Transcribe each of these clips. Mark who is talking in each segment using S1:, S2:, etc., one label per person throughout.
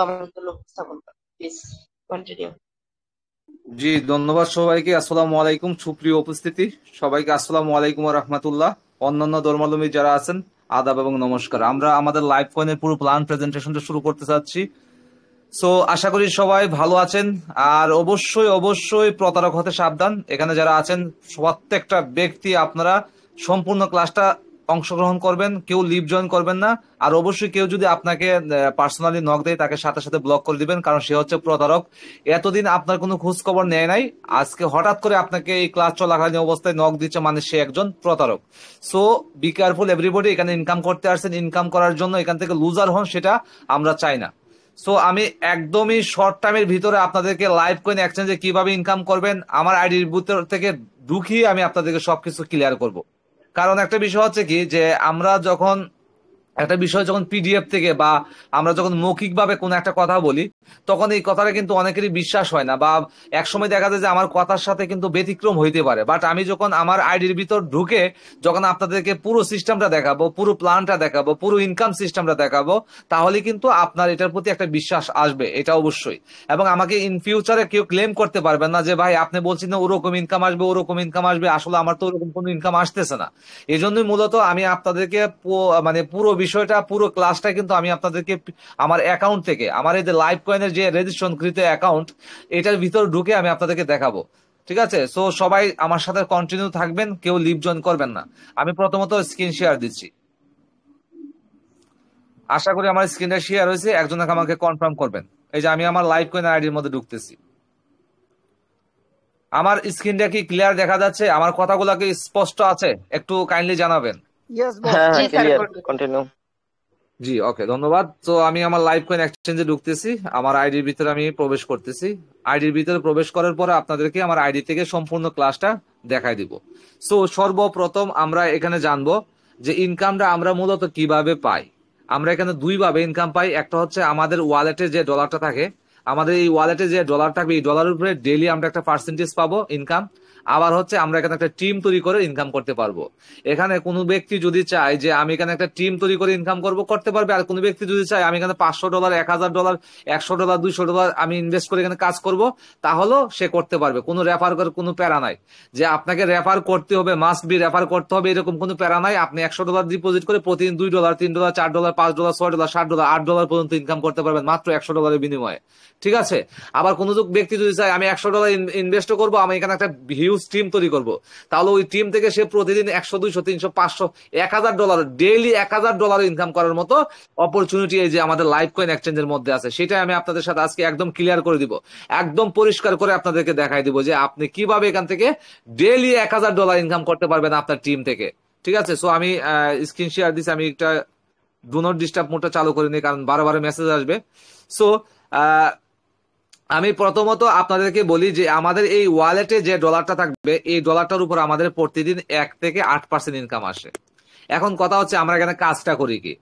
S1: আমাদের উপস্থাপন করেন। Please continue.
S2: জি, ধন্যবাদ সবাইকে। আসসালামু আলাইকুম। সুপ্রিয় উপস্থিতি সবাইকে আসসালামু আলাইকুম ওয়া রাহমাতুল্লাহ। অন্যান্য ধর্মাবলম্বী যারা আছেন, আদাব এবং নমস্কার। আমরা আমাদের লাইভ কয়েনের পুরো প্ল্যান প্রেজেন্টেশনটা শুরু করতে চাচ্ছি। সো আশা করি সবাই ভালো আছেন। আর অবশ্যই অবশ্যই প্রতারক হতে সাবধান। এখানে যারা আছেন প্রত্যেকটা ব্যক্তি আপনারা সম্পূর্ণ ক্লাসটা অংশগ্রহণ করবেন, কেউ লিভ জয়েন করবেন না। আর অবশ্যই কেউ যদি আপনাকে পার্সোনালি নক দেয় তাকে সাথে সাথে ব্লক করে দিবেন, কারণ সে হচ্ছে প্রতারক। এতদিন আপনার কোনো খোঁজ খবর নেয় নাই, আজকে হঠাৎ করে আপনাকে এই ক্লাস চলাকালীন অবস্থায় নক দিচ্ছে, মানে সে একজন প্রতারক। So be careful everybody. এখানে ইনকাম করতে আসছেন, ইনকাম করার জন্য। এখান থেকে লুজার হন, সেটা আমরা চাই না। সো আমি একদমই শর্ট টাইমের ভিতরে আপনাদেরকে লাইভ কয়েন এক্সচেঞ্জে কিভাবে ইনকাম করবেন আমার আইডির ভিতর থেকে ঢুকিয়ে আমি আপনাদেরকে সবকিছু ক্লিয়ার করব। কারণ একটা বিষয় হচ্ছে কি, যে আমরা যখন একটা বিষয় যখন পিডিএফ থেকে বা আমরা যখন মৌখিকভাবে কোনো একটা কথা বলি, তখন এই কথাটা কিন্তু অনেকেরই বিশ্বাস হয় না, বা একসময় দেখা যায় যে আমার কথার সাথে কিন্তু ব্যতিক্রম হইতে পারে। বাট আমি যখন আমার আইডির ভিতর ঢুকে যখন আপনাদেরকে পুরো সিস্টেমটা দেখাবো, পুরো প্ল্যানটা দেখাবো, পুরো ইনকাম সিস্টেমটা দেখাবো, তাহলে কিন্তু আপনার এটার প্রতি একটা বিশ্বাস আসবে, এটা অবশ্যই। এবং আমাকে ইন ফিউচারে কেউ ক্লেম করতে পারবেন না যে ভাই আপনি বলছেন না ওরকম ইনকাম আসবে, ওরকম ইনকাম আসবে, আসলে আমার তো ওরকম কোনো ইনকাম আসতেছে না। এই জন্যই মূলত আমি আপনাদেরকে মানে পুরো বিষয়টা, পুরো ক্লাসটা কিন্তু আমি আপনাদেরকে আমার অ্যাকাউন্ট থেকে, আমার এই যে লাইভ কয়েনের যে রেজিস্ট্রেশন কৃত অ্যাকাউন্ট, এটার ভিতর ঢুকে আমি আপনাদেরকে দেখাবো। ঠিক আছে? সো সবাই আমার সাথে কন্টিনিউ থাকবেন, কেউ লিভ জয়েন করবেন না। আমি প্রথমত স্ক্রিন শেয়ার দিচ্ছি। আশা করি আমার স্ক্রিনটা শেয়ার হয়েছে, একজন আমাকে কনফার্ম করবেন। এই যে আমি আমার লাইভ কয়েন আইডির মধ্যে ঢুকতেছি। আমার স্ক্রিনটা কি ক্লিয়ার দেখা যাচ্ছে? আমার কথাগুলো কি স্পষ্ট আছে? একটু কাইন্ডলি জানাবেন।
S3: ইয়েস বস,
S1: হ্যাঁ
S3: জি
S1: হ্যাঁ,
S3: স্যার।
S1: Clear, continue.
S2: জি, ওকে, ধন্যবাদ। তো আমি আমার লাইভ কয়েন এক্সচেঞ্জে ঢুকতেছি, আমার আইডির ভিতরে আমি প্রবেশ করতেছি। আইডির ভিতরে প্রবেশ করার পরে আপনাদেরকে আমার আইডি থেকে সম্পূর্ণ ক্লাসটা দেখাই দিব। সো সর্বপ্রথম আমরা এখানে জানবো যে ইনকামটা আমরা মূলত কিভাবে পাই। আমরা এখানে দুইভাবে ইনকাম পাই। একটা হচ্ছে আমাদের ওয়ালেটে যে ডলারটা থাকে, আমাদের এই ওয়ালেটে যে ডলার থাকবে, এই ডলারের উপরে ডেইলি আমরা একটা পার্সেন্টেজ পাবো ইনকাম। আবার হচ্ছে আমরা এখানে একটা টিম তৈরি করে ইনকাম করতে পারবো। এখানে কোনো ব্যক্তি যদি চায় যে আমি এখানে একটা টিম তৈরি করে ইনকাম করতে পারবে। আর কোনো ব্যক্তি যদি চায় আমি এখানে $500, $1000, $100, $200 আমি ইনভেস্ট করে এখানে কাজ করব, তাহলেও সে করতে পারবে। কোনো রেফার করার কোনো প্যারা নাই যে আপনাকে রেফার করতে হবে, মাস্ট বি রেফার করতে হবে, এরকম কোনো প্যারা নাই। আপনি $100 ডিপোজিট করে প্রতিদিন $2, $3, $4, $5, $6, $7, $8 পর্যন্ত ইনকাম করতে পারবেন মাত্র $100 বিনিময়ে। ঠিক আছে? আবার কোনো ব্যক্তি যদি চায় আমি $100 ইনভেস্ট করবো, আমি এখানে একটা হিউজ টিম তৈরি করবো, তাহলে ওই টিম থেকে সে প্রতিদিন 100, 200, 300, 500, $1000 ডেইলি $1000 ইনকাম করার মতো অপরচুনিটি এই যে আমাদের লাইভ কয়েন এক্সচেঞ্জের মধ্যে আছে। সেটাই আমি আপনাদের সাথে আজকে একদম ক্লিয়ার করে দিব, একদম পরিষ্কার করে আপনাদেরকে দেখাই দিব যে আপনি কিভাবে এখান থেকে ডেইলি $1000 ইনকাম করতে পারবেন আপনার টিম থেকে। ঠিক আছে? সো আমি স্ক্রিন শেয়ার দিচ্ছি। আমি একটা ডু নট ডিস্টার্ব মোডটা চালু করে নিই, কারণ বারবার মেসেজ আসবে। সো আমি প্রথমত আপনাদেরকে বলি যে আমাদের এই ওয়ালেটে যে ডলারটা থাকবে, এই ডলারটার উপর আমাদের প্রতিদিন 1 থেকে 8% ইনকাম আসে। এখন কথা হচ্ছে আমরা এখানে কাজটা করি কি।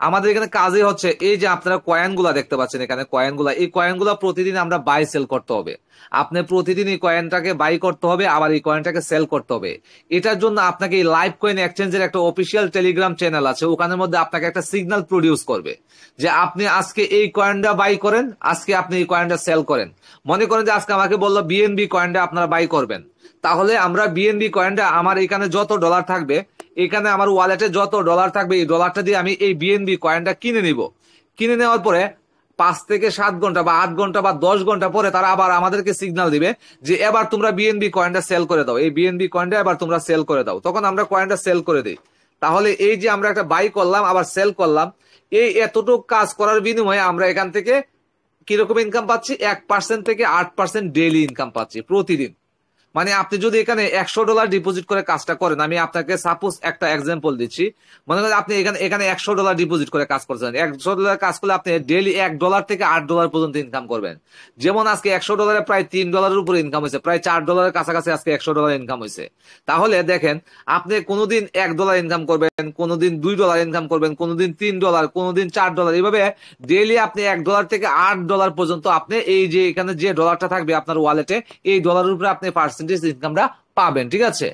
S2: আমাদের এখানে কাজই হচ্ছে এই যে আপনারা কয়েনগুলা দেখতে পাচ্ছেন, এখানে কয়েনগুলা, এই কয়েনগুলা প্রতিদিন আমরা বাই সেল করতে হবে। আপনি প্রতিদিন এই কয়েনটাকে বাই করতে হবে, আবার এই কয়েনটাকে সেল করতে হবে। এটার জন্য আপনাকে এই লাইভ কয়েন এক্সচেঞ্জের একটা অফিসিয়াল টেলিগ্রাম চ্যানেল আছে, ওখানের মধ্যে আপনাকে একটা সিগন্যাল প্রডিউস করবে যে আপনি আজকে এই কয়েনটা বাই করেন, আজকে আপনি এই কয়েনটা সেল করেন। মনে করেন যে আজকে আমাকে বললো বিএনবি কয়েনটা আপনারা বাই করবেন, তাহলে আমরা বিএনবি কয়েনটা, আমার এখানে যত ডলার থাকবে, এখানে আমার ওয়ালেটে যত ডলার থাকবে, এই ডলারটা দিয়ে আমি এই বিএনবি কয়েনটা কিনে নিব। কিনে নেওয়ার পরে 5 থেকে 7 ঘন্টা বা 8 ঘন্টা বা 10 ঘন্টা পরে তারা আবার আমাদেরকে সিগন্যাল দিবে যে এবার তোমরা বিএনবি কয়েনটা সেল করে দাও, এই বিএনবি কয়েনটা এবার তোমরা সেল করে দাও। তখন আমরা কয়েনটা সেল করে দিই। তাহলে এই যে আমরা একটা বাই করলাম আবার সেল করলাম, এই এতটুকু কাজ করার বিনিময়ে আমরা এখান থেকে কিরকম ইনকাম পাচ্ছি? 1% থেকে 8% ডেইলি ইনকাম পাচ্ছি প্রতিদিন। মানে আপনি যদি এখানে $100 ডিপোজিট করে কাজটা করেন, আমি আপনাকে সাপোজ একটা এক্সাম্পল দিচ্ছি। মনে করেন আপনি এখানে এখানে $100 ডিপোজিট করে কাজ করছেন। $100 কাজ করলে আপনি ডেইলি $1 থেকে $8 পর্যন্ত ইনকাম করবেন। যেমন আজকে $100 প্রায় $3 উপরে ইনকাম হয়েছে, প্রায় $4 কাছাকাছি আজকে $100 ইনকাম হয়েছে। তাহলে দেখেন, আপনি কোনোদিন $1 ইনকাম করবেন, কোনোদিন $2 ইনকাম করবেন, কোনোদিন $3, কোনোদিন $4, এইভাবে ডেইলি আপনি $1 থেকে $8 পর্যন্ত আপনি এই যে এখানে যে ডলারটা থাকবে আপনার ওয়ালেটে, এই ডলারের উপরে আপনি পার্সেন্টেজ ইনকামটা পাবেন। ঠিক আছে?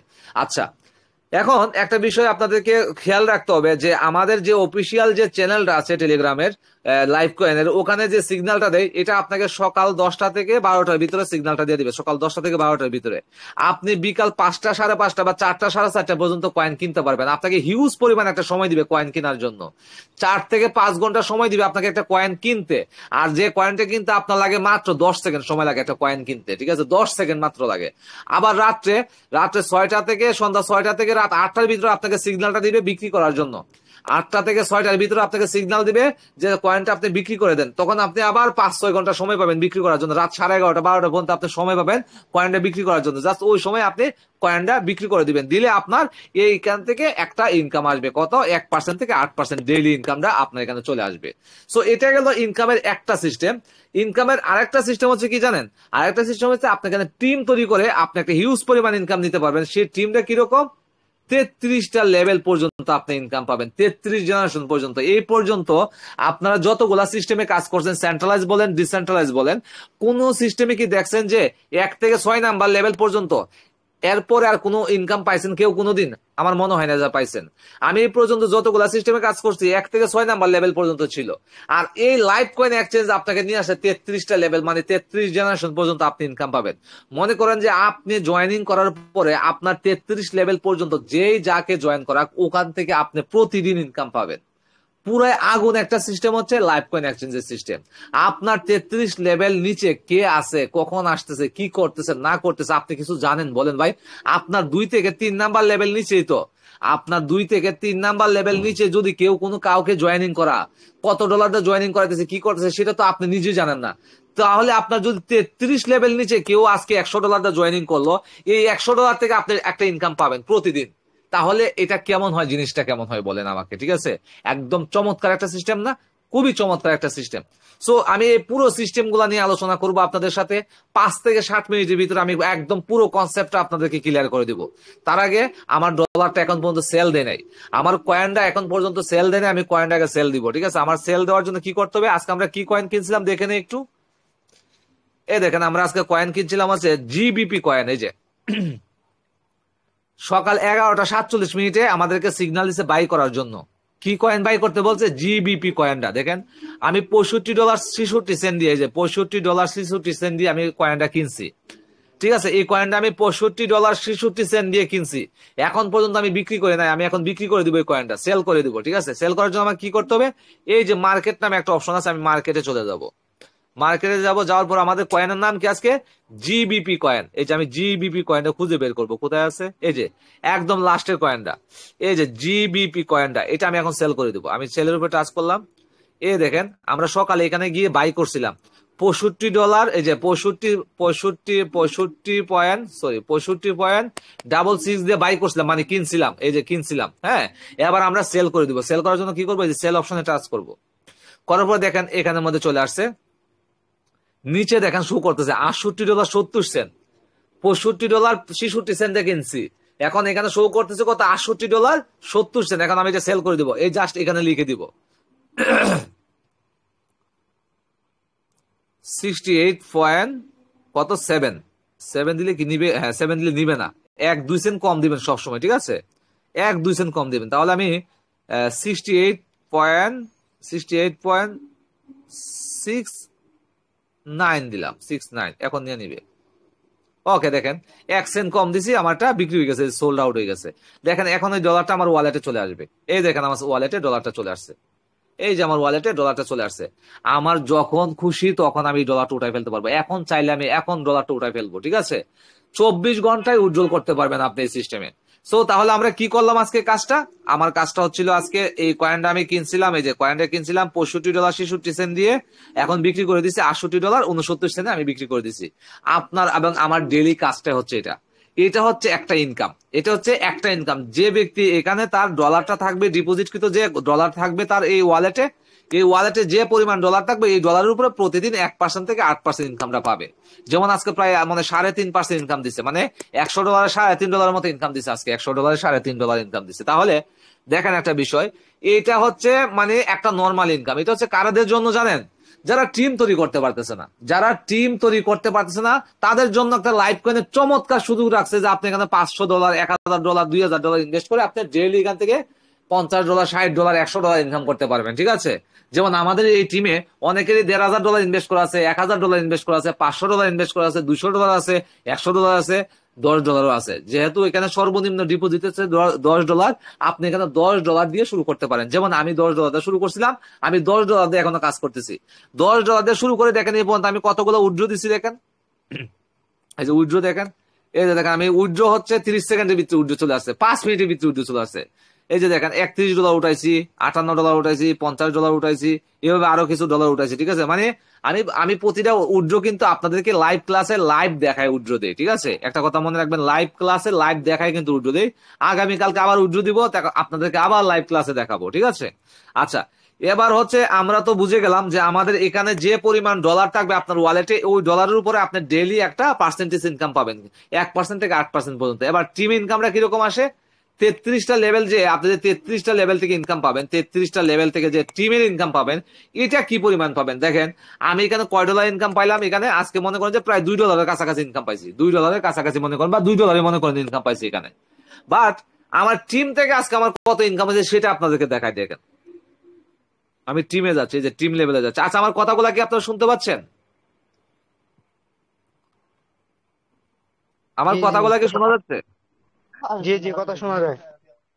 S2: আচ্ছা, এখন একটা বিষয় আপনাদেরকে খেয়াল রাখতে হবে যে আমাদের যে অফিসিয়াল যে চ্যানেলটা আছে টেলিগ্রামের লাইভ কয়েনের, ওখানে যে সিগন্যালটা দেয় এটা আপনাকে সকাল 10টা থেকে 12টার ভিতরে সিগন্যালটা দিয়ে দিবে, সকাল 10টা থেকে 12টার ভিতরে। আপনি বিকাল 5টা, 5:30 বা 4টা, 4:30 পর্যন্ত কয়েন কিনতে পারবেন। আপনাকে হিউজ পরিমাণ একটা সময় দিবে কয়েন কেনার জন্য, 4 থেকে 5 ঘন্টা সময় দিবে আপনাকে একটা কয়েন কিনতে। আর যে কয়েনটা কিনতে আপনার লাগে মাত্র 10 সেকেন্ড সময় লাগে একটা কয়েন কিনতে, ঠিক আছে, 10 সেকেন্ড মাত্র লাগে। আবার রাত্রে 6টা থেকে সন্ধ্যা 6টা থেকে রাত 8টার ভিতরে আপনাকে সিগন্যালটা দিবে বিক্রি করার জন্য। 8টা থেকে 6টার ভিতরে আপনাকে সিগন্যাল দিবে যে কয়েনটা আপনি বিক্রি করে দেন। তখন আপনি আবার 5-6 ঘন্টা সময় পাবেন বিক্রি করার জন্য। রাত 11:30, 12টা পর্যন্ত আপনি সময় পাবেন কয়েনটা বিক্রি করার জন্য। জাস্ট ওই সময় আপনি কয়েনটা বিক্রি করে দিবেন, দিলে আপনার এইখান থেকে একটা ইনকাম আসবে। কত? 1% থেকে 8% ডেইলি ইনকামটা আপনার এখানে চলে আসবে। সো এটা গেল ইনকামের একটা সিস্টেম। ইনকামের আরেকটা সিস্টেম হচ্ছে কি জানেন? আরেকটা সিস্টেম হচ্ছে আপনি এখানে টিম তৈরি করে আপনি একটা হিউজ পরিমাণ ইনকাম নিতে পারবেন। সেই টিমটা কিরকম? 33টা লেভেল পর্যন্ত আপনি ইনকাম পাবেন, 33 জেনারেশন পর্যন্ত। এই পর্যন্ত আপনারা যতগুলা সিস্টেমে কাজ করছেন, সেন্ট্রালাইজ বলেন, ডিসেন্ট্রালাইজ বলেন, কোন সিস্টেমে কি দেখছেন যে 1 থেকে 6 নাম্বার লেভেল পর্যন্ত এরপরে আর কোনো ইনকাম পাইছেন কেউ কোনোদিন? আমার মনে হয় না যা পাইছেন। আমি এই পর্যন্ত যতগুলা সিস্টেমে কাজ করছি 1 থেকে 6 নাম্বার লেভেল পর্যন্ত ছিল। আর এই লাইভ কয়েন এক্সচেঞ্জ আপনাকে নিয়ে আসে 33টা লেভেল, মানে 33 জেনারেশন পর্যন্ত আপনি ইনকাম পাবেন। মনে করেন যে আপনি জয়েনিং করার পরে আপনার 33 লেভেল পর্যন্ত যেই যাকে জয়েন করা ওখান থেকে আপনি প্রতিদিন ইনকাম পাবেন। পুরাই আগুন একটা সিস্টেম হচ্ছে লাইভ কয়েন এক্সচেঞ্জের সিস্টেম। আপনার 33 লেভেল নিচে কে আছে, কখন আসতেছে, কি করতেছে না করতেছে আপনি কিছু জানেন? বলেন ভাই। আপনার 2 থেকে 3 নাম্বার লেভেল নিচেই তো, আপনার 2 থেকে 3 নাম্বার লেভেল নিচে যদি কেউ কোনো কাউকে জয়েনিং করা, কত ডলারটা জয়েনিং করাতেছে, কি করতেছে সেটা তো আপনি নিজে জানেন না। তাহলে আপনার যদি 33 লেভেল নিচে কেউ আজকে $100 জয়েনিং করলো, এই $100 থেকে আপনি একটা ইনকাম পাবেন প্রতিদিন। তাহলে এটা কেমন হয়? জিনিসটা কেমন হয় বলেন আমাকে, ঠিক আছে? একদম চমৎকার একটা সিস্টেম না? খুবই চমৎকার একটা সিস্টেম। সো আমি এই পুরো সিস্টেম গুলা নিয়ে আলোচনা করবো আপনাদের সাথে 5 থেকে 60 মিনিটের ভিতরে। আমি একদম পুরো কনসেপ্টটা আপনাদেরকে ক্লিয়ার করে দিব। তার আগে আমার ডলারটা এখন পর্যন্ত সেল দেয় নাই, আমার কয়েনটা এখন পর্যন্ত সেল দেয় নাই। আমি কয়েনটাকে সেল দিব, ঠিক আছে? আমার সেল দেওয়ার জন্য কি করতে হবে? আজকে আমরা কি কয়েন কিনছিলাম দেখে নেই একটু। এই দেখেন, আমরা আজকে কয়েন কিনছিলাম হচ্ছে জিবিপি কয়েন। এই যে সকাল 11:47 আমাদেরকে সিগন্যাল দিচ্ছে বাই করার জন্য। কি কয়েন বাই করতে বলছে? জিবিপি কয়েনটা। দেখেন আমি $65.66 দিয়ে, যে $65.66 দিয়ে আমি কয়েনটা কিনছি, ঠিক আছে? এই কয়েনটা আমি $65.66 দিয়ে কিনছি। এখন পর্যন্ত আমি বিক্রি করে নাই, আমি এখন বিক্রি করে দিব এই কয়েনটা, সেল করে দিব, ঠিক আছে? সেল করার জন্য আমার কি করতে হবে? এই যে মার্কেট নামে একটা অপশন আছে, আমি মার্কেটে চলে যাব। মার্কেটে যাব, যাওয়ার পর আমাদের কয়েনের নাম কি আজকে? GBP coin. এই যে আমি জিবিপি কয়েনটা খুঁজে বের করব, কোথায় আছে? এই যে একদম লাস্টের কয়েনটা, এই যে জিবিপি কয়েনটা, এটা আমি এখন সেল করে দিব। আমি সেলের উপর টাচ করলাম। এই দেখেন আমরা সকালে এখানে গিয়ে বাই করছিলাম $65, এই যে 65.66 দিয়ে বাই করছিলাম, মানে কিনছিলাম, এই যে কিনছিলাম। হ্যাঁ, এবার আমরা সেল করে দিব। সেল করার জন্য কি করবো? এই যে সেল অপশনে টাচ করব। করার পর দেখেন এখানের মধ্যে চলে আসছে, নিচে দেখেন শো করতেছে $68.70, $65.66 কিনছি। এখন এখানে শো করতেছে কত? $68.70। এখন আমি এটা সেল করে দিব, এই জাস্ট এখানে লিখে দিব 68.7 দিলে কি নিবে? হ্যাঁ, 7 দিলে নিবে না, 1-2 সেন্ট কম দিবেন সবসময়, ঠিক আছে? 1-2 সেন্ট কম দিবেন। তাহলে আমি 68.69 দিলাম, 69। এখন নিয়ে নিবে। ওকে, দেখেন 1 সেন্ট কম দিছি, আমারটা বিক্রি হয়ে গেছে, সোল্ড আউট হয়ে গেছে। দেখেন এখন ওই ডলারটা আমার ওয়ালেটে চলে আসবে। এই দেখেন আমার ওয়ালেটে ডলারটা চলে আসছে, এই যে আমার ওয়ালেটে ডলারটা চলে আসছে। আমার যখন খুশি তখন আমি ডলারটা উঠাই ফেলতে পারবো। এখন চাইলে আমি এখন ডলারটা উঠাই ফেলবো, ঠিক আছে? 24 ঘন্টায় উজ্জ্বল করতে পারবেন আপনি এই সিস্টেমে। সো তাহলে আমরা কি করলাম আজকে কাজটা? আমার কাজটা হচ্ছিল আজকে এই কয়েনটা আমি কিনছিলাম, এই যে কয়েনটা কিনছিলাম $65.66 দিয়ে, এখন বিক্রি করে দিচ্ছি $68.69 আমি বিক্রি করে দিচ্ছি। আপনার এবং আমার ডেইলি কাজটা হচ্ছে এটা। এটা হচ্ছে একটা ইনকাম, এটা হচ্ছে একটা ইনকাম। যে ব্যক্তি এখানে তার ডলারটা থাকবে ডিপোজিটকৃত, যে ডলার থাকবে তার এই ওয়ালেটে, এই ওয়ালেটে যে পরিমাণ ডলার থাকবে এই ডলারের উপরে প্রতিদিন 1% থেকে 8% ইনকামটা পাবে। যেমন আজকে প্রায় মানে 3.5% ইনকাম দিচ্ছে, মানে $100 $3.5 মতো ইনকাম দিচ্ছে আজকে, $100 $3.5 ইনকাম দিচ্ছে। তাহলে দেখেন একটা বিষয়, এটা হচ্ছে মানে একটা নর্মাল ইনকাম। এটা হচ্ছে কারাদের জন্য জানেন? যারা টিম তৈরি করতে পারতেছে না, যারা টিম তৈরি করতে পারতেছে না, তাদের জন্য একটা লাইভ কয়েনের চমৎকার সুযোগ রাখছে যে আপনি এখানে $500, $1000, $2000 ইনভেস্ট করে আপনি ডেইলি এখান থেকে $50, $60, $100 ইনকাম করতে পারবেন। ঠিক আছে, যেমন আমাদের এই টিমে অনেকেরই $1500 ইনভেস্ট করা আছে, $1000 ইনভেস্ট করা আছে, $500 ইনভেস্ট করা আছে, $200 আছে, $100 আছে, $10 আছে। যেহেতু এখানে সর্বনিম্ন ডিপোজিট হচ্ছে $10, আপনি এখানে $10 দিয়ে শুরু করতে পারেন। যেমন আমি $10 দিয়ে শুরু করছিলাম, আমি $10 দিয়ে এখনো কাজ করতেছি। $10 দিয়ে শুরু করে দেখেন এই পর্যন্ত আমি কতগুলো উইথড্র দিচ্ছি। দেখেন এই যে উইথড্র দেখেন, এই যে দেখেন আমি উইথড্র হচ্ছে 30 সেকেন্ডের ভিতরে উইথড্র চলে আসছে, 5 মিনিটের ভিতরে উইথড্র চলে আসছে। এই যে দেখেন $31 উঠাইছি, $58 উঠাইছি, $50 উঠাইছি, এভাবে আরো কিছু ডলার উঠাইছি। ঠিক আছে, মানে আমি আমি প্রতিটা উইথড্র কিন্তু আপনাদেরকে লাইভ ক্লাসে লাইভ দেখায় উইথড্র দেই। ঠিক আছে, একটা কথা মনে রাখবেন, লাইভ ক্লাসে লাইভ দেখায় কিন্তু উইথড্র দেই। আগামীকালকে আবার উইথড্র দিব, আপনাদেরকে আবার লাইভ ক্লাসে দেখাবো। ঠিক আছে, আচ্ছা এবার হচ্ছে আমরা তো বুঝে গেলাম যে আমাদের এখানে যে পরিমাণ ডলার থাকবে আপনার ওয়ালেটে, ওই ডলারের উপরে আপনি ডেইলি একটা পার্সেন্টেজ ইনকাম পাবেন, 1% থেকে 8% পর্যন্ত। এবার টিম ইনকামটা কিরকম আসে, 33টা লেভেল, যে আপনি যে 33টা লেভেল থেকে ইনকাম পাবেন, 33টা লেভেল থেকে যে টিমের ইনকাম পাবেন, এটা কি পরিমাণ পাবেন দেখেন। আমি এখানে কয় ডলার ইনকাম পাইলাম, এখানে আজকে মনে করেন যে প্রায় $2 কাছাকাছি ইনকাম পাইছি, $2 কাছাকাছি মনে করেন, বা $2 মনে করেন ইনকাম পাইছি এখানে। বাট আমার টিম থেকে আজকে আমার কত ইনকাম হয়েছে সেটা আপনাদেরকে দেখাই। দেখেন আমি টিমে যাচ্ছি, এই যে টিম লেভেলে যাচ্ছে। আচ্ছা আমার কথাগুলো কি আপনারা শুনতে পাচ্ছেন? আমার
S3: জি জি
S2: কথাগুলো কি শোনা যাচ্ছে?
S3: জি জি, কথা শোনা যায়।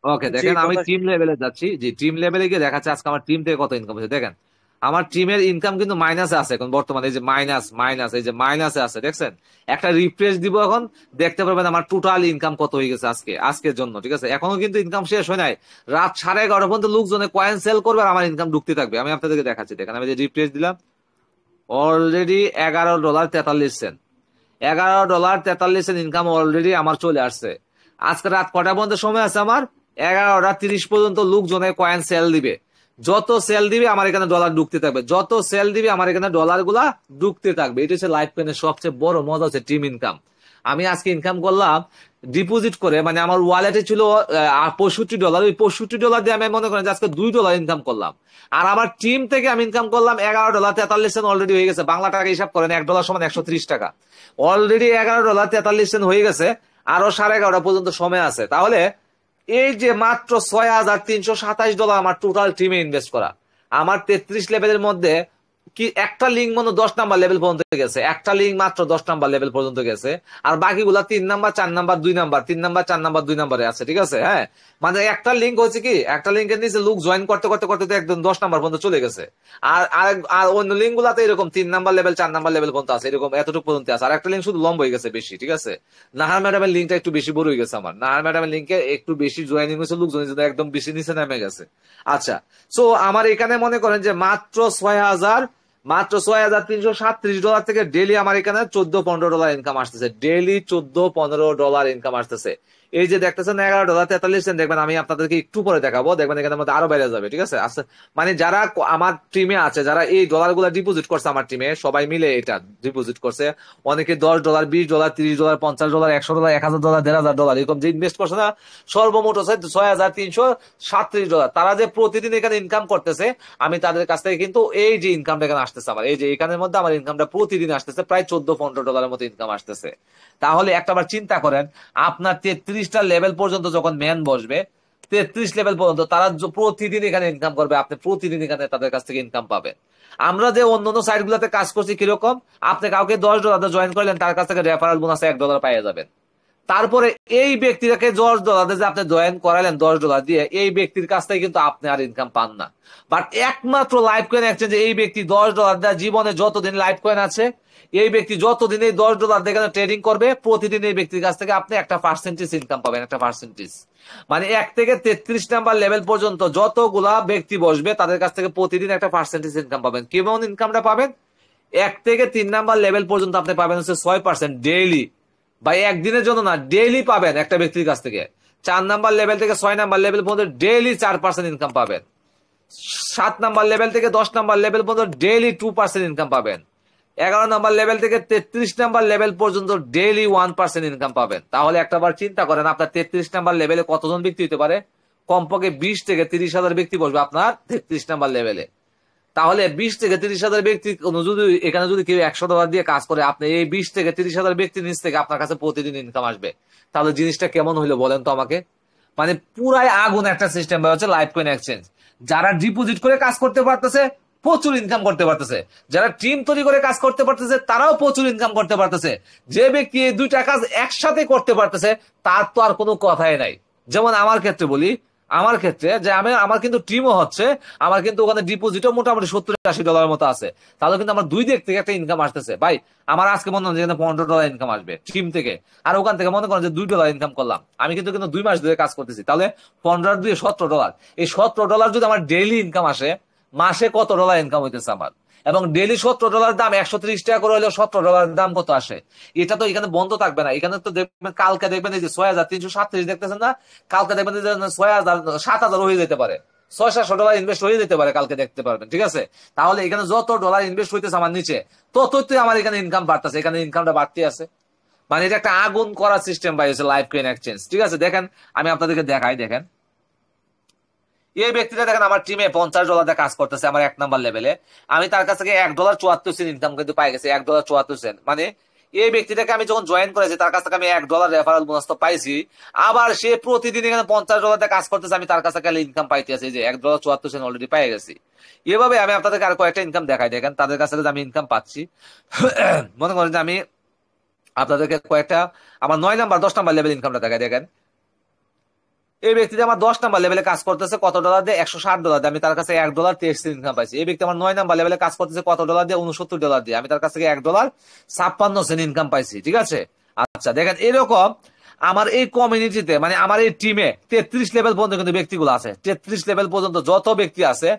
S2: ওকে,
S1: জি
S2: দেখেন আমি
S1: কথা
S2: টিম লেভেলে যাচ্ছি, যে টিম লেভেলে গিয়ে দেখাচ্ছে আজকে আমার টিম থেকে কত ইনকাম হচ্ছে। দেখেন আমার টিমের ইনকাম কিন্তু মাইনাসে আছে এখন বর্তমানে, এই যে মাইনাস মাইনাস, এই যে মাইনাসে আছে দেখছেন। একটা রিফ্রেশ দিব এখন, দেখতে পারবেন আমার টোটাল ইনকাম কত হয়ে গেছে আজকের জন্য। ঠিক আছে, এখনো কিন্তু ইনকাম শেষ হয় নাই, রাত 11:30 পর্যন্ত লোকজনে কয়েন সেল করবে আর আমার ইনকাম ঢুকতে থাকবে। আমি আপনাদেরকে দেখাচ্ছি, দেখেন আমি যে রিফ্রেশ দিলাম, অলরেডি $11.43, $11.43 ইনকাম অলরেডি আমার চলে আসছে। আজকে রাত কটা পর্যন্ত সময় আছে আমার, 11:30 পর্যন্ত লোকজনে কয়েন সেল দিবে। যত সেল দিবে আমার এখানে ডলার ঢুকতে থাকবে, যত সেল দিবে আমার এখানে ডলার গুলা ঢুকতে থাকবে। এটা হচ্ছে লাইফ কয়েনের সবচেয়ে বড় মজা, হচ্ছে টিম ইনকাম। আমি আজকে ইনকাম করলাম ডিপোজিট করে, মানে আমার ওয়ালেটে ছিল $65, ওই $65 দিয়ে আমি মনে করেন যে আজকে $2 ইনকাম করলাম। আর আমার টিম থেকে আমি ইনকাম করলাম $11.43 অলরেডি হয়ে গেছে। বাংলা টাকা হিসাব করেন, $1 সমান 130 টাকা। অলরেডি $11.43 হয়ে গেছে, আরো 11:30 পর্যন্ত সময় আছে। তাহলে এই যে মাত্র $6,327 আমার টোটাল টিমে ইনভেস্ট করা, আমার 33 লেভেলের মধ্যে কি একটা লিঙ্ক মনে 10 নাম্বার লেভেল পর্যন্ত গেছে, একটা লিঙ্ক মাত্র 10 নাম্বার লেভেল পর্যন্ত গেছে, আর বাকিগুলা 3 number 4 number 2 number 3 number 4 number 2 নাম্বারে আছে। ঠিক আছে, হ্যাঁ, মানে একটা লিঙ্ক হচ্ছে কি, একটা লিঙ্কের নিচে লোক জয়েন করতে করতে করতে তো একদম 10 নাম্বার পর্যন্ত চলে গেছে। আর অন্য লিঙ্ক গুলাতে এরকম 3 নাম্বার লেভেল 4 নাম্বার লেভেল পর্যন্ত আছে, এরকম এতটুকু পর্যন্ত আছে। আর একটা লিঙ্ক শুধু লম্বা হয়ে গেছে বেশি। ঠিক আছে, নাহার ম্যাডামের লিঙ্কটা একটু বেশি বড় হয়ে গেছে, আমার নাহার ম্যাডামের লিঙ্কে একটু বেশি জয়েনিং হয়েছে, লোকজনের জন্য একদম বেশি নিচে নেমে গেছে। আচ্ছা, সো আমার এখানে মনে করেন যে মাত্র $6,337 থেকে ডেইলি আমার এখানে $14-15 ইনকাম আসতেছে, ডেইলি $14-15 ইনকাম আসতেছে। এই যে দেখতেছেন $11.43, দেখবেন আমি আপনাদেরকে একটু পরে দেখাবো, দেখবেন এখানের মধ্যে আরো বেড়ে যাবে। ঠিক আছে, আচ্ছা মানে যারা আমার টিমে আছে, যারা এই ডলার গুলা ডিপোজিট করছে আমার টিমে, সবাই মিলে এটা ডিপোজিট করছে, অনেকে $10, $20, $30, $50, $100, $1,000, $1,500 এরকম যে ইনভেস্ট করছে না, সর্বমোট হচ্ছে $6,337। তারা যে প্রতিদিন এখানে ইনকাম করতেছে, আমি তাদের কাছ থেকে কিন্তু এই যে ইনকামটা এখানে আসতেছে আমার, এই যে এখানের মধ্যে আমার ইনকামটা প্রতিদিন আসতেছে প্রায় $14-15 মতো ইনকাম আসতেছে। তাহলে একটাবার চিন্তা করেন, আপনার 33টা লেভেল পর্যন্ত যখন ম্যান বসবে, 33 লেভেল পর্যন্ত তারা প্রতিদিন এখানে ইনকাম করবে, আপনি প্রতিদিন এখানে তাদের কাছ থেকে ইনকাম পাবেন। আমরা যে অন্যান্য সাইট গুলাতে কাজ করছি কিরকম, আপনি কাউকে $10 জয়েন করলেন, তার কাছ থেকে রেফারেল বোনাসে $1 পাইয়ে যাবেন। তারপরে এই ব্যক্তিটাকে $10 যে আপনি জয়েন করালেন $10 দিয়ে, এই ব্যক্তির কাছ থেকে কিন্তু আপনি আর ইনকাম পান না। বাট একমাত্র লাইভ কয়েন এক্সচেঞ্জে এই ব্যক্তি $10 দেওয়া, জীবনে যতদিন লাইভ কয়েন আছে এই ব্যক্তি যতদিন এই $10 দিয়ে ট্রেডিং করবে, প্রতিদিন এই ব্যক্তির কাছ থেকে আপনি একটা পার্সেন্টেজ ইনকাম পাবেন, একটা পার্সেন্টেজ। মানে 1 থেকে 33 নাম্বার লেভেল পর্যন্ত যতগুলা ব্যক্তি বসবে তাদের কাছ থেকে প্রতিদিন একটা পার্সেন্টেজ ইনকাম পাবেন। কেমন ইনকামটা পাবেন, 1 থেকে 3 নাম্বার লেভেল পর্যন্ত আপনি পাবেন হচ্ছে 6% ডেইলি, বা একদিনের জন্য না, ডেইলি পাবেন একটা ব্যক্তির কাছ থেকে। 4 নাম্বার লেভেল থেকে 6 নাম্বার লেভেল পর্যন্ত ডেইলি 4% ইনকাম পাবেন। 7 নাম্বার লেভেল থেকে 10 নাম্বার লেভেল পর্যন্ত ডেইলি 2% ইনকাম পাবেন। 11 নাম্বার লেভেল থেকে 33 নাম্বার লেভেল পর্যন্ত ডেইলি 1% ইনকাম পাবেন। তাহলে একটাবার চিন্তা করেন, আপনার 33 নাম্বার লেভেলে কতজন ব্যক্তি হতে পারে, কমপক্ষে 20 থেকে 30 হাজার ব্যক্তি বসবে আপনার 33 নাম্বার লেভেলে। তাহলে 20 থেকে 30,000 ব্যক্তি যদি এখানে যদি কেউ $100 দিয়ে কাজ করে, আপনি এই 20 থেকে 30,000 ব্যক্তির নিচ থেকে আপনার কাছে প্রতিদিন ইনকাম আসবে। তাহলে জিনিসটা কেমন হইলো বলেন তো আমাকে? মানে পুরাই আগুন একটা সিস্টেম হচ্ছে লাইভ কয়েন এক্সচেঞ্জ। যারা ডিপোজিট করে কাজ করতে পারতেছে প্রচুর ইনকাম করতে পারতেছে, যারা টিম তৈরি করে কাজ করতে পারতেছে তারাও প্রচুর ইনকাম করতে পারতেছে। যে ব্যক্তি এই দুইটা কাজ একসাথে করতে পারতেছে তার তো আর কোনো কথাই নাই। যেমন আমার ক্ষেত্রে বলি, আমার ক্ষেত্রে যে আমার কিন্তু টিমও হচ্ছে, আমার কিন্তু ওখানে ডিপোজিটও মোটামুটি $70-80 মতো আছে। তাহলে কিন্তু আমার দুই দিক থেকে একটা ইনকাম আসতেছে ভাই। আমার আজকে মনে হয় যেখানে $15 ইনকাম আসবে টিম থেকে, আর ওখান থেকে মনে করেন যে $2 ইনকাম করলাম। আমি কিন্তু 2 মাস ধরে কাজ করতেছি, তাহলে 15 দিয়ে $17। এই $17 যদি আমার ডেইলি ইনকাম আসে, মাসে কত ডলার ইনকাম হইতেছে আমার? এবং ডেইলি $17 দাম, 130 টাকা করে হলেও $17 দাম কত আসে? এটা তো এখানে বন্ধ থাকবে না। এখানে তো দেখবেন কালকে দেখবেন এই যে 6,337 দেখতেছেন না, কালকে দেখবেন যে 6,000 7,000 হয়ে যেতে পারে, $600-700 ইনভেস্ট হয়ে যেতে পারে, কালকে দেখতে পারবেন। ঠিক আছে, তাহলে এখানে যত ডলার ইনভেস্ট হইতেছে আমার নিচে, ততই আমার এখানে ইনকাম বাড়তেছে, এখানে ইনকামটা বাড়তে আছে। মানে এটা একটা আগুন করা সিস্টেম ভাই হচ্ছে লাইভ কয়েন এক্সচেঞ্জ। ঠিক আছে, দেখেন আমি আপনাদেরকে দেখাই। দেখেন এই ব্যক্তিটা দেখেন আমার টিমে $50 দিয়ে কাজ করতেছে আমার 1 নাম্বার লেভেলে। আমি তার কাছ থেকে $1.74 ইনকাম কিন্তু পাই গেছি, $1.74। মানে এই ব্যক্তিটাকে আমি যখন জয়েন করেছি তার কাছ থেকে আমি $1 রেফারেল বোনাস তো পাইছি। আবার সে প্রতিদিন এখানে $50 দিয়ে কাজ করতেছে, আমি তার কাছে গেলে ইনকাম পাইতে আছি যে $1.74 অলরেডি পাই গেছি। এভাবে আমি আপনাদেরকে আর কয়েকটা ইনকাম দেখাই। দেখেন তাদের কাছ থেকে আমি ইনকাম পাচ্ছি। মনে করেন যে আমি আপনাদেরকে কয়েকটা আমার 9 নাম্বার 10 নাম্বার লেভেল ইনকামটা দেখাই। দেখেন এই ব্যক্তিটা আমার 10 নাম্বার লেভেলে কাজ করতেছে কত ডলার দিয়ে? $160 দিয়ে। আমি তার কাছে $1.23 ইনকাম পাইছি। এই ব্যক্তি আমার 9 নাম্বার লেভেলে কাজ করতেছে কত ডলার দিয়ে? $69 দিয়ে। আমি তার কাছ থেকে $1.56 ইনকাম পাইছি। ঠিক আছে, আচ্ছা দেখেন এরকম আমার এই কমিউনিটিতে, মানে আমার এই টিমে 33 লেভেল পর্যন্ত কিন্তু ব্যক্তিগুলো আছে। 33 লেভেল পর্যন্ত যত ব্যক্তি আছে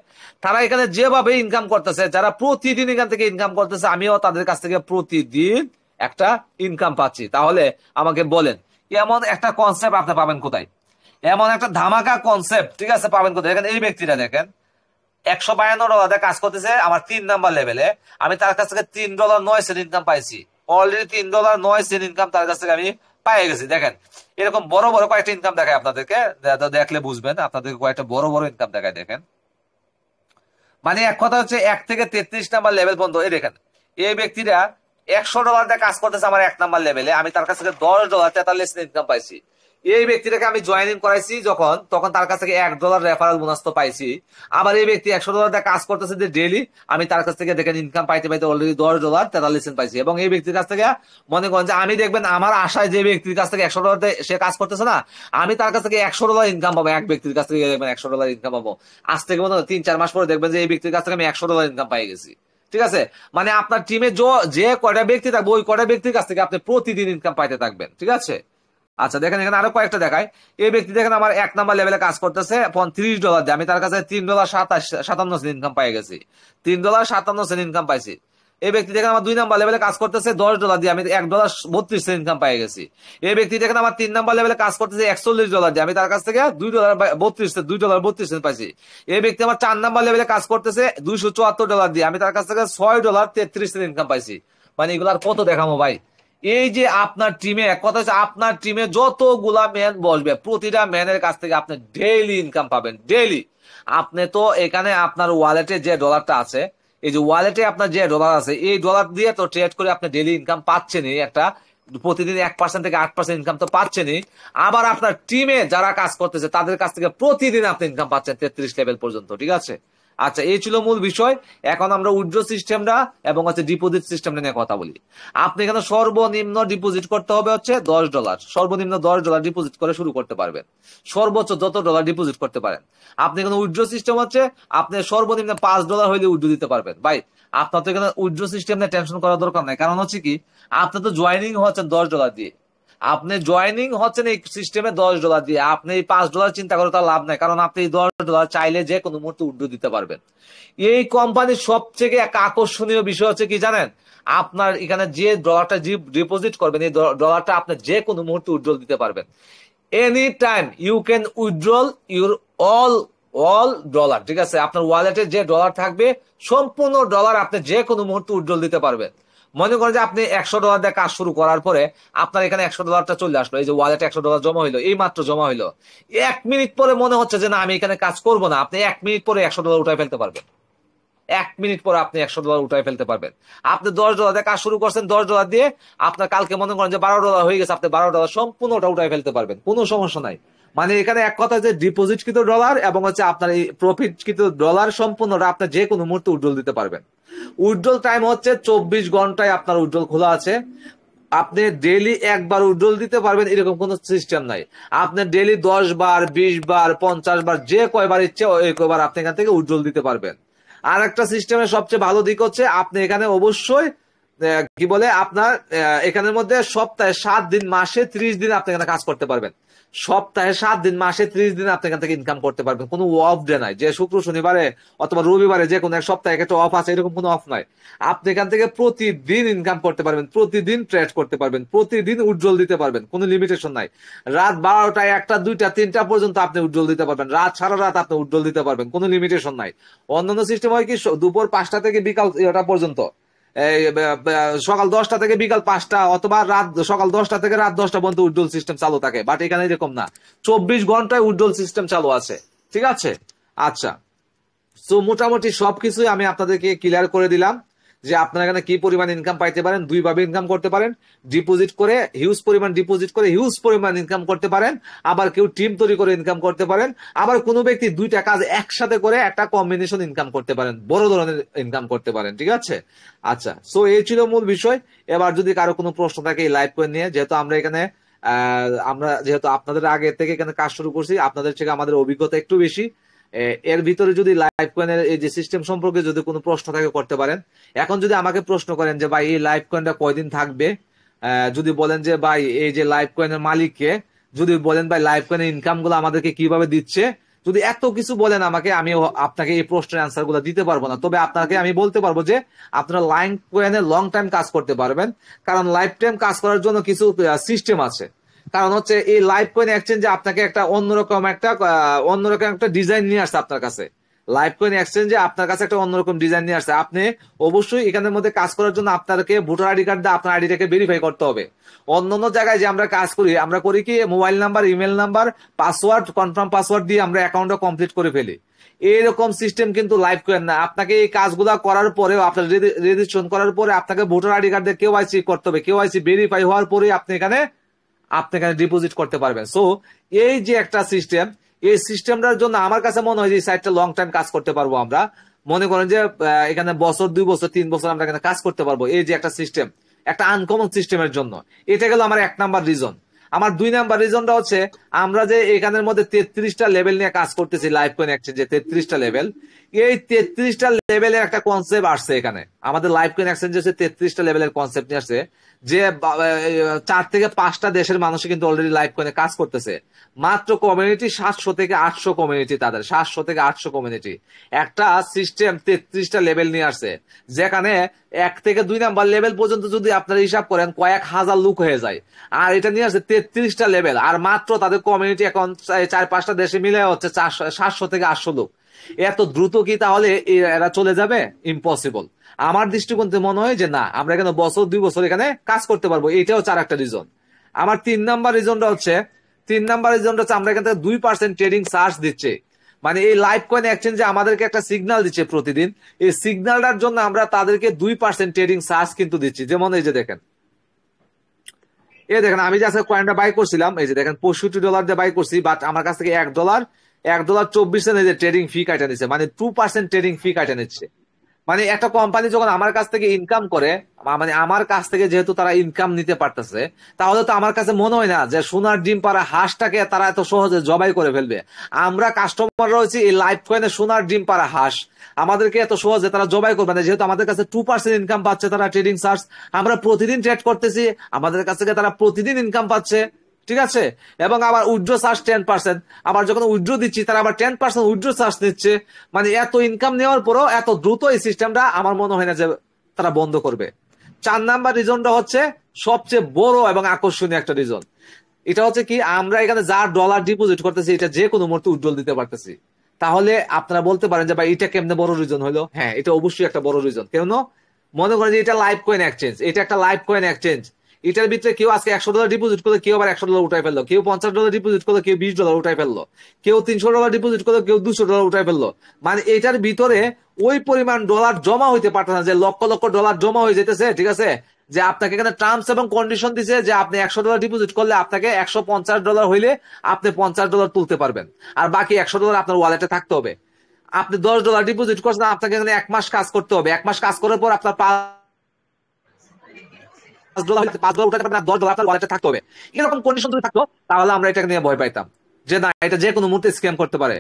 S2: তারা এখানে যেভাবে ইনকাম করতেছে, যারা প্রতিদিন এখান থেকে ইনকাম করতেছে, আমিও তাদের কাছ থেকে প্রতিদিন একটা ইনকাম পাচ্ছি। তাহলে আমাকে বলেন এমন একটা কনসেপ্ট আপনি পাবেন কোথায়? এমন একটা ধামাকা কনসেপ্ট, ঠিক আছে, পাবেন কোথায়? দেখেন এই ব্যক্তিটা দেখেন $152 কাজ করতেছে আমার 3 নাম্বার লেভেলে। আমি তার কাছ থেকে $3.09 ইনকাম পাইছি। অলরেডি $3.09 ইনকাম তার কাছ থেকে আমি পাই গেছি। দেখেন এরকম বড় বড় কয়েকটা ইনকাম দেখায় আপনাদেরকে, দেখলে বুঝবেন। আপনাদেরকে কয়েকটা বড় বড় ইনকাম দেখায়। দেখেন মানে এক কথা হচ্ছে 1 থেকে 33 নাম্বার লেভেল পর্যন্ত। এই দেখেন এই ব্যক্তিরা $100 দিয়ে কাজ করতেছে আমার 1 নাম্বার লেভেলে। আমি তার কাছ থেকে $10.43 ইনকাম পাইছি। এই ব্যক্তিটাকে আমি জয়েনিং করাইছি যখন, তখন তার কাছ থেকে $1 রেফারেল বোনাস তো পাইছি। আবার এই ব্যক্তি $100 দিয়ে কাজ করতেছে যে ডেইলি, আমি তার কাছ থেকে দেখেন ইনকাম পাইতে পাইতে অলরেডি $10.43 পাইছি। এবং এই ব্যক্তির কাছ থেকে মনে করেন যে আমি দেখবেন আমার আশায় যে ব্যক্তির কাছ থেকে $100 দিয়ে সে কাজ করতেছে না, আমি তার কাছ থেকে $100 ইনকাম পাবো। এক ব্যক্তির কাছ থেকে দেখবেন $100 ইনকাম পাবো। আজ থেকে মনে হয় 3-4 মাস পরে দেখবেন যে এই ব্যক্তির কাছ থেকে আমি $100 ইনকাম পাই গেছি। ঠিক আছে, মানে আপনার টিমে যে কয়টা ব্যক্তি থাকবে ওই কয়টা ব্যক্তির কাছ থেকে আপনি প্রতিদিন ইনকাম পাইতে থাকবেন। ঠিক আছে, আচ্ছা দেখেন এখানে আরো কয়েকটা দেখায়। এই ব্যক্তি দেখেন আমার 1 নাম্বার লেভেলে কাজ করতেছে $30 দিয়ে। আমি তার কাছে $3.57 ইনকাম পাই গেছি। $3.57 ইনকাম পাইছি। এই ব্যক্তি দেখেন আমার 2 নাম্বার লেভেলে কাজ করতেছে $10 দিয়ে। আমি $1.32 ইনকাম পাই গেছি। এই ব্যক্তি দেখেন আমার 3 নাম্বার লেভেলে কাজ করতেছে $41 দিয়ে। আমি তার কাছ থেকে $2.32 পাইছি। এই ব্যক্তি আমার 4 নাম্বার লেভেলে কাজ করতেছে $274 দিয়ে। আমি তার কাছ থেকে $6.33 ইনকাম পাইছি। মানে এগুলো আর কত দেখাবো ভাই? এই যে আপনার টিমে, এক কথা হচ্ছে আপনার টিমে যতগুলা ম্যান বসবে প্রতিটা ম্যানের কাছ থেকে আপনি ডেইলি ইনকাম পাবেন। ডেইলি আপনি তো এখানে আপনার ওয়ালেটে যে ডলারটা আছে, এই যে ওয়ালেটে আপনার যে ডলার আছে, এই ডলার দিয়ে তো ট্রেড করে আপনি ডেইলি ইনকাম পাচ্ছেনই। একটা প্রতিদিন 1% থেকে 8% ইনকাম তো পাচ্ছেনই। আবার আপনার টিমে যারা কাজ করতেছে তাদের কাছ থেকে প্রতিদিন আপনি ইনকাম পাচ্ছেন 33 লেভেল পর্যন্ত। ঠিক আছে, আচ্ছা এই ছিল মূল বিষয়। এখন আমরা উইথড্র সিস্টেমটা এবং ডিপোজিট সিস্টেমটা নিয়ে কথা বলি। আপনি এখানে সর্বনিম্ন ডিপোজিট করতে হবে হচ্ছে $10। সর্বনিম্ন $10 ডিপোজিট করে শুরু করতে পারবেন। সর্বোচ্চ যত ডলার ডিপোজিট করতে পারেন। আপনি এখানে উইথড্র সিস্টেম হচ্ছে আপনি সর্বনিম্ন $5 হইলে উইথড্র দিতে পারবেন। ভাই আপনার তো এখানে উইথড্র সিস্টেম নিয়ে টেনশন করার দরকার নাই। কারণ হচ্ছে কি, আপনি তো জয়েনিং হচ্ছেন $10 দিয়ে। আপনি জয়েনিং হচ্ছেন এই সিস্টেমে $10 দিয়ে। আপনি এই $5 চিন্তা করে তার লাভ নাই, কারণ আপনি এই $10 চাইলে যে কোনো মুহূর্তে উইথড্র দিতে পারবেন। এই কোম্পানির সবথেকে এক আকর্ষণীয় বিষয় হচ্ছে কি জানেন, আপনার এখানে যে ডলারটা ডিপোজিট করবেন এই ডলারটা আপনি যে কোনো মুহূর্তে উইথড্র দিতে পারবেন। Any time you can withdrawal your all dollar. ঠিক আছে, আপনার ওয়ালেটে যে ডলার থাকবে সম্পূর্ণ ডলার আপনি যে কোনো মুহূর্তে উইথড্রল দিতে পারবেন। মনে করেন যে আপনি $100 দিয়ে কাজ শুরু করার পরে আপনার এখানে $100টা চলে আসলো, এই যে ওয়ালেটে $100 জমা হইলো, এই মাত্র জমা হইলো। 1 মিনিট পরে মনে হচ্ছে যে না আমি এখানে কাজ করবো না, আপনি 1 মিনিট পরে $100 উঠাই ফেলতে পারবেন। 1 মিনিট পরে আপনি $100 উঠাই ফেলতে পারবেন। আপনি $10 দিয়ে কাজ শুরু করছেন, $10 দিয়ে আপনার কালকে মনে করেন যে $12 হয়ে গেছে, আপনি $12 সম্পূর্ণ ওটা উঠাই ফেলতে পারবেন, কোনো সমস্যা নাই। মানে এখানে এক কথা যে ডিপোজিটকৃত ডলার এবং হচ্ছে আপনার এই প্রফিটকৃত ডলার সম্পূর্ণটা আপনার যে কোনো মুহূর্তে উইথড্রল দিতে পারবেন। উইথড্রল টাইম হচ্ছে 24 ঘন্টায় আপনার উইথড্রল খোলা আছে। আপনি ডেইলি একবার উইথড্রল দিতে পারবেন এরকম কোনো সিস্টেম নাই। আপনি ডেইলি 10 বার, 20 বার, 50 বার, যে কয়বার ইচ্ছে ওই কয়বার আপনি এখান থেকে উইথড্রল দিতে পারবেন। আর একটা সিস্টেমের সবচেয়ে ভালো দিক হচ্ছে আপনি এখানে অবশ্যই কি বলে আপনার এখানের মধ্যে সপ্তাহে 7 দিন, মাসে 30 দিন আপনি এখানে কাজ করতে পারবেন। সপ্তাহে 7 দিন, মাসে 30 দিন আপনি এখান থেকে ইনকাম করতে পারবেন। কোনো অফ ডে নাই যে শুক্র শনিবারে অথবা রবিবারে যে কোনো এক সপ্তাহে একটা অফ আছে, এরকম কোনো অফ নাই। আপনি এখান থেকে প্রতিদিন ইনকাম করতে পারবেন, প্রতিদিন ট্রেড করতে পারবেন, প্রতিদিন উইথড্রল দিতে পারবেন, কোনো লিমিটেশন নাই। রাত 12টা, 1টা, 2টা, 3টা পর্যন্ত আপনি উইথড্রল দিতে পারবেন, রাত সারা রাত আপনি উইথড্রল দিতে পারবেন, কোনো লিমিটেশন নাই। অন্যান্য সিস্টেম হয় কি দুপুর 5টা থেকে বিকাল এটা পর্যন্ত, সকাল 10টা থেকে বিকাল 5টা, অথবা সকাল 10টা থেকে রাত 10টা পর্যন্ত উইথড্রল সিস্টেম চালু থাকে। বাট এখানে এরকম না, 24 ঘন্টায় উইথড্রল সিস্টেম চালু আছে। ঠিক আছে, আচ্ছা। তো মোটামুটি সবকিছুই আমি আপনাদেরকে ক্লিয়ার করে দিলাম যে আপনারা এখানে কি পরিমাণ ইনকাম পাইতে পারেন। 2 ভাবে ইনকাম করতে পারেন, ডিপোজিট করে হিউজ পরিমাণ ডিপোজিট করে হিউজ পরিমাণ ইনকাম করতে পারেন, আবার কেউ টিম তৈরি করে ইনকাম করতে পারেন, আবার কোনো ব্যক্তি 2টা কাজ একসাথে করে একটা কম্বিনেশন ইনকাম করতে পারেন, বড় ধরনের ইনকাম করতে পারেন। ঠিক আছে, আচ্ছা। সো এই ছিল মূল বিষয়। এবার যদি কারো কোনো প্রশ্ন থাকে এই লাইভ করে নিয়ে, যেহেতু আমরা এখানে যেহেতু আপনাদের আগে থেকে এখানে কাজ শুরু করছি, আপনাদের থেকে আমাদের অভিজ্ঞতা একটু বেশি। এর ভিতরে যদি লাইভ কয়েনের এই যে সিস্টেম সম্পর্কে যদি কোনো প্রশ্ন থাকে করতে পারেন। এখন যদি আমাকে প্রশ্ন করেন যে ভাই এই লাইভ কয়েনটা কয়দিন থাকবে, যদি বলেন যে ভাই এই যে লাইভ কয়েনের মালিককে, যদি বলেন ভাই লাইভ কয়েনের ইনকাম গুলো আমাদেরকে কিভাবে দিচ্ছে, যদি এত কিছু বলেন আমাকে, আমি আপনাকে এই প্রশ্নের অ্যান্সার গুলো দিতে পারবো না। তবে আপনাকে আমি বলতে পারবো যে আপনারা লাইভ কয়েনে লং টাইম কাজ করতে পারবেন, কারণ লাইফ টাইম কাজ করার জন্য কিছু সিস্টেম আছে। কারণ হচ্ছে এই লাইভ কয়েন এক্সচেঞ্জে আপনাকে একটা অন্যরকম একটা ডিজাইন নিয়ে আসছে আপনার কাছে। লাইভ কয়েন এক্সচেঞ্জে আপনার কাছে একটা অন্যরকম ডিজাইন নিয়ে আসছে। আপনি অবশ্যই এখানের মধ্যে কাজ করার জন্য আপনাকে ভোটার আইডি কার্ড দিয়ে আপনার আইডিটাকে ভেরিফাই করতে হবে। অন্যান্য জায়গায় যে আমরা কাজ করি, আমরা করি কি mobile number, email number, password, confirm password দিয়ে আমরা অ্যাকাউন্টটা কমপ্লিট করে ফেলি। এইরকম সিস্টেম কিন্তু লাইভ কয়েন না। আপনাকে এই কাজগুলো করার পরেও, আপনার রেজিস্ট্রেশন করার পরে আপনাকে ভোটার আইডি কার্ড দিয়ে কেওয়াইসি করতে হবে। কেওয়াইসি ভেরিফাই হওয়ার পরে আপনি এখানে ডিপোজিট করতে পারবেন। সো এই যে একটা সিস্টেম, এই সিস্টেমটার জন্য আমার কাছে মনে হয় যে সাইটটা লং টাইম কাজ করতে পারবো আমরা। মনে করেন যে এখানে বছর, 2 বছর, 3 বছর আমরা এখানে কাজ করতে পারবো। এই যে একটা সিস্টেম, একটা আনকমন সিস্টেমের জন্য, এটা গেল আমার 1 নাম্বার রিজন। আমার 2 নাম্বার রিজনটা হচ্ছে আমরা যে এখানের মধ্যে 33টা লেভেল নিয়ে কাজ করতেছি লাইভ কয়েন এক্সচেঞ্জে, 33টা লেভেল। এই 33টা লেভেলের একটা কনসেপ্ট আসছে এখানে আমাদের লাইভ কয়েন এক্সচেঞ্জে, 33টা লেভেলের কনসেপ্ট নিয়ে আসছে যে 4 থেকে 5টা দেশের মানুষ কিন্তু অলরেডি লাইভ কয়েনে কাজ করতেছে। মাত্র কমিউনিটি 700 থেকে 800 কমিউনিটি, তাদের 700 থেকে 800 কমিউনিটি। একটা সিস্টেম 33টা লেভেল নিয়ে আসছে, যেখানে 1 থেকে 2 নাম্বার লেভেল পর্যন্ত যদি আপনারা হিসাব করেন কয়েক হাজার লোক হয়ে যায়। আর এটা নিয়ে আসছে 33টা লেভেল, আর মাত্র তাদের কমিউনিটি এখন 4-5টা দেশে মিলে হচ্ছে 700 থেকে 800 লোক। এত দ্রুত কি তাহলে এরা চলে যাবে? ইম্পসিবল। আমার দৃষ্টিকোণ থেকে মনে হয় যে না, আমরা এখানে বছর 2 বছর এখানে কাজ করতে পারবো। এটাও 4 একটা রিজন। আমার 3 নাম্বার রিজনটা হচ্ছে আমরা এখান থেকে 2% ট্রেডিং চার্জ দিচ্ছে। মানে এই লাইভ কয়েন এক্সচেঞ্জে আমাদেরকে একটা সিগন্যাল দিচ্ছে প্রতিদিন। এই সিগন্যালটার জন্য আমরা তাদেরকে 2% ট্রেডিং চার্জ কিন্তু দিচ্ছি। যেমন এই যে দেখেন, আমি যে আজকে কয়েনটা বাই করছিলাম, এই যে দেখেন $65 দিয়ে বাই করছি, বাট আমার কাছ থেকে $1.24 এই যে ট্রেডিং ফি কাটা নিচ্ছে, মানে 2% ট্রেডিং ফি কাটা নিচ্ছে। মানে একটা কোম্পানি যখন আমার কাছ থেকে ইনকাম করে, মানে আমার কাছ থেকে যেহেতু তারা ইনকাম নিতে পারতেছে, তাহলে তো আমার কাছে মনে হয় না যে সোনার ডিম পাড়া হাঁসটাকে তারা এত সহজে জবাই করে ফেলবে। আমরা কাস্টমার রয়েছি এই লাইভ কয়েনে সোনার ডিম পাড়া হাঁস, আমাদেরকে এত সহজে তারা জবাই করবে না। যেহেতু আমাদের কাছে 2% ইনকাম পাচ্ছে তারা ট্রেডিং চার্জ, আমরা প্রতিদিন ট্রেড করতেছি, আমাদের কাছ থেকে তারা প্রতিদিন ইনকাম পাচ্ছে। ঠিক আছে, এবং আবার উইথড্র চার্জ 10%, আবার যখন উইথড্র দিচ্ছি তারা আবার 10% উইথড্র চার্জ নিচ্ছে। মানে এত ইনকাম নেওয়ার পরও এত দ্রুত এই সিস্টেমটা আমার মনে হয় না যে তারা বন্ধ করবে। 4 নাম্বার রিজনটা হচ্ছে সবচেয়ে বড় এবং আকর্ষণীয় একটা রিজন। এটা হচ্ছে কি, আমরা এখানে যা ডলার ডিপোজিট করতেছি এটা যে কোনো মুহূর্তে উইথড্রল দিতে পারতেছি। তাহলে আপনারা বলতে পারেন যে ভাই এটা কেমনে বড় রিজন হলো? হ্যাঁ, এটা অবশ্যই একটা বড় রিজন। কেন? মনে করেন যে এটা লাইভ কয়েন এক্সচেঞ্জ, এটা একটা লাইভ কয়েন এক্সচেঞ্জ। এটার ভিতরে কেউ আজকে $100 ডিপোজিট করলে কেউ আবার $100 উঠাই ফেললো, কেউ $50 ডিপোজিট করলে কেউ $20 উঠাই ফেললো, কেউ $300 ডিপোজিট করলে কেউ $200 উঠাই ফেললো। মানে এটার ভিতরে ওই পরিমাণ ডলার জমা হইতে পারতো না, যে লক্ষ লক্ষ ডলার জমা হয়ে যেতেছে, ঠিক আছে, যে আপনাকে এখানে টার্মস এবং কন্ডিশন দিছে যে আপনি $100 ডিপোজিট করলে আপনাকে $150 হইলে আপনি $50 তুলতে পারবেন, আর বাকি $100 আপনার ওয়ালেটে থাকতে হবে। আপনি $10 ডিপোজিট করছেন, আপনাকে এখানে 1 মাস কাজ করতে হবে, 1 মাস কাজ করার পর আপনার $5 উঠাতে পারবেন, $10 আপনার ওয়ালেটে থাকতে হবে। এরকম কন্ডিশন যদি থাকতো তাহলে আমরা এটাকে নিয়ে ভয় পাইতাম যে না, এটা যে কোনো মুহূর্তে স্ক্যাম করতে পারে।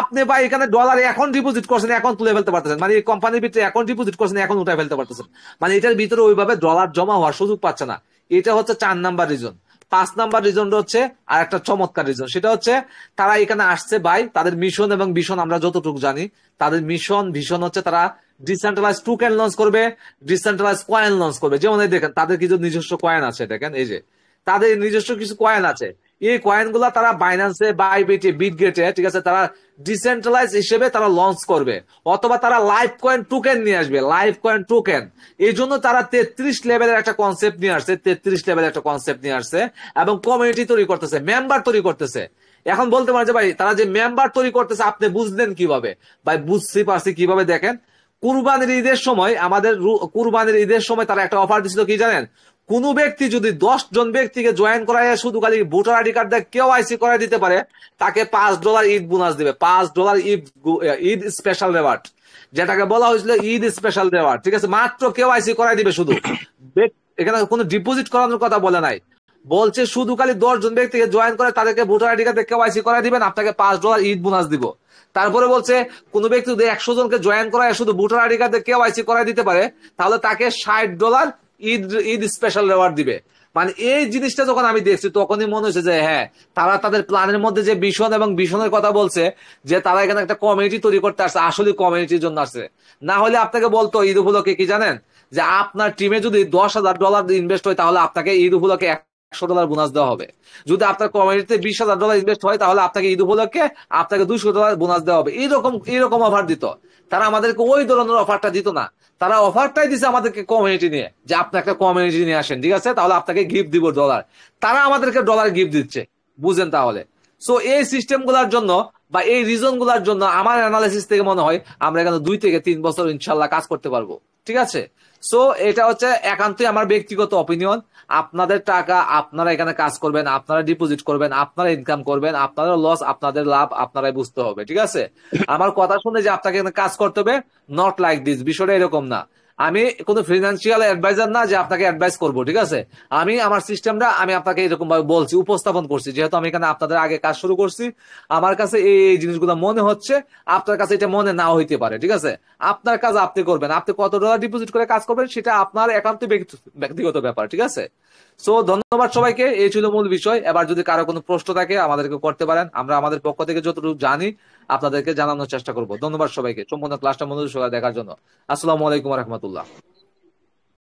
S2: আপনি ভাই এখানে ডলার এখন ডিপোজিট করছেন, এখন তুলে ফেলতে পারতেছেন, মানে এই কোম্পানির ভিতরে এখন ডিপোজিট করছেন, এখন উঠাই ফেলতে পারতেছেন, মানে এটার ভিতরে ওইভাবে ডলার জমা হওয়ার সুযোগ পাচ্ছে না। এটা হচ্ছে 4 নাম্বার রিজন। 5 নাম্বার রিজনটা হচ্ছে আর একটা চমৎকার রিজন, সেটা হচ্ছে তারা এখানে আসছে ভাই, তাদের মিশন এবং ভিশন আমরা যতটুকু জানি, তাদের মিশন ভিশন হচ্ছে তারা ডিসেন্ট্রালাইজ টোকেন লঞ্চ করবে, ডিসেন্ট্রালাইজ কয়েন লঞ্চ করবে। যেমন এই দেখেন তাদের কিছু নিজস্ব কয়েন আছে, দেখেন এই যে তাদের নিজস্ব কিছু কয়েন আছে, এই কয়েন গুলা তারা বাইন্যান্সে, বাইবিটে, বিটগেটে, ঠিক আছে, তারা ডিসেন্ট্রালাইজ হিসেবে তারা লঞ্চ করবে, অথবা তারা লাইভ কয়েন টোকেন নিয়ে আসবে, লাইভ কয়েন টোকেন। এই জন্য তারা 33 লেভেলের একটা কনসেপ্ট নিয়ে আসছে, 33 লেভেলের একটা কনসেপ্ট নিয়ে আসছে এবং কমিউনিটি তৈরি করতেছে, মেম্বার তৈরি করতেছে। এখন বলতে পারে যে ভাই তারা যে মেম্বার তৈরি করতেছে আপনি বুঝলেন কিভাবে? ভাই বুঝতে পারছি কিভাবে, দেখেন কুরবানির ঈদের সময়, আমাদের কুরবানির ঈদের সময় তারা একটা অফার দিছিল কি জানেন? কোন ব্যক্তি যদি 10 জন ব্যক্তিকে জয়েন করায় শুধু খালি ভোটার আইডি কার্ড দিয়ে কেওয়াইসি করাই দিতে পারে, তাকে $5 ঈদ বোনাস দিবে, $5 ঈদ স্পেশাল রেওয়ার্ড, যেটাকে বলা হয়েছিল ঈদ স্পেশাল রেওয়ার্ড, ঠিক আছে, মাত্র কেওয়াইসি করাই দিবে শুধু। এখানে কোনো ডিপোজিট করানোর কথা বলে নাই, বলছে শুধু খালি 10 জন ব্যক্তিকে জয়েন করে তাদেরকে ভোটার আইডি কার্ড দিয়ে কেওয়াইসি করাই দিবেন, আপনাকে $5 ঈদ বোনাস দিব। তারপরে বলছে কোন ব্যক্তি যদি 100 জনকে জয়েন করায় শুধু ভোটার আইডি কার্ড দিয়ে কেওয়াইসি করাই দিতে পারে, তাহলে তাকে $60 ঈদ স্পেশাল রেওয়ার্ড দিবে। মানে এই জিনিসটা যখন আমি দেখছি তখনই মনে হয়েছে যে হ্যাঁ, তারা তাদের প্ল্যানের মধ্যে যে ভিশন এবং ভিশনের কথা বলছে, যে তারা এখানে একটা কমিউনিটি তৈরি করতে আসছে, আসলে কমিউনিটির জন্য আসছে। না হলে আপনাকে বলতো ঈদ উপলক্ষে কি জানেন, যে আপনার টিমে যদি $10,000 ইনভেস্ট হয় তাহলে আপনাকে ঈদ উপলক্ষে $100 বোনাস দেওয়া হবে। যদি আপনার কমিউনিটিতে $20,000 ইনভেস্ট হয় তাহলে আপনাকে ঈদ উপলক্ষে আপনাকে $200 বোনাস দেওয়া হবে। এইরকম অফার দিত। তারা আমাদেরকে ওই ধরনের অফারটা দিত না, তারা অফারটাই দিছে আমাদেরকে কমিউনিটি নিয়ে, যে আপনি একটা কমিউনিটি নিয়ে আসেন, ঠিক আছে, তাহলে আপনাকে গিফট দিব ডলার। তারা আমাদেরকে ডলার গিফট দিচ্ছে, বুঝেন তাহলে। সো এই সিস্টেম গুলার জন্য বা এই রিজন গুলার জন্য আমার অ্যানালিসিস থেকে মনে হয় আমরা এখানে 2 থেকে 3 বছর ইনশাল্লাহ কাজ করতে পারবো, ঠিক আছে। সো এটা হচ্ছে একান্তই আমার ব্যক্তিগত অপিনিয়ন। আপনাদের টাকা আপনারা এখানে কাজ করবেন, আপনারা ডিপোজিট করবেন, আপনারা ইনকাম করবেন, আপনারা লস আপনাদের লাভ আপনারাই বুঝতে হবে, ঠিক আছে। আমার কথা শুনে যে আপনাকে এখানে কাজ করতে হবে, নট লাইক দিস, বিষয়টা এরকম না। আমি কোনো ফিনান্সিয়াল অ্যাডভাইজার না যে আপনাকে অ্যাডভাইস করবো, ঠিক আছে। আমি আমার সিস্টেমটা আমি আপনাকে এরকম ভাবে বলছি, উপস্থাপন করছি, যেহেতু আমি এখানে আপনাদের আগে কাজ শুরু করছি, আমার কাছে এই জিনিসগুলো মনে হচ্ছে, আপনার কাছে এটা মনে নাও হইতে পারে, ঠিক আছে। আপনার কাজ আপনি করবেন, আপনি কত ডলার ডিপোজিট করে কাজ করবেন সেটা আপনার একান্ত ব্যক্তিগত ব্যাপার, ঠিক আছে। সো ধন্যবাদ সবাইকে, এই ছিল মূল বিষয়। এবার যদি কারো কোনো প্রশ্ন থাকে আমাদেরকে করতে পারেন, আমরা আমাদের পক্ষ থেকে যতটুকু জানি আপনাদেরকে জানানোর চেষ্টা করব। ধন্যবাদ সবাইকে সম্পূর্ণ ক্লাসটা মনোযোগ সহকারে দেখার জন্য। আসসালামু আলাইকুম ওয়া রাহমাতুল্লাহ।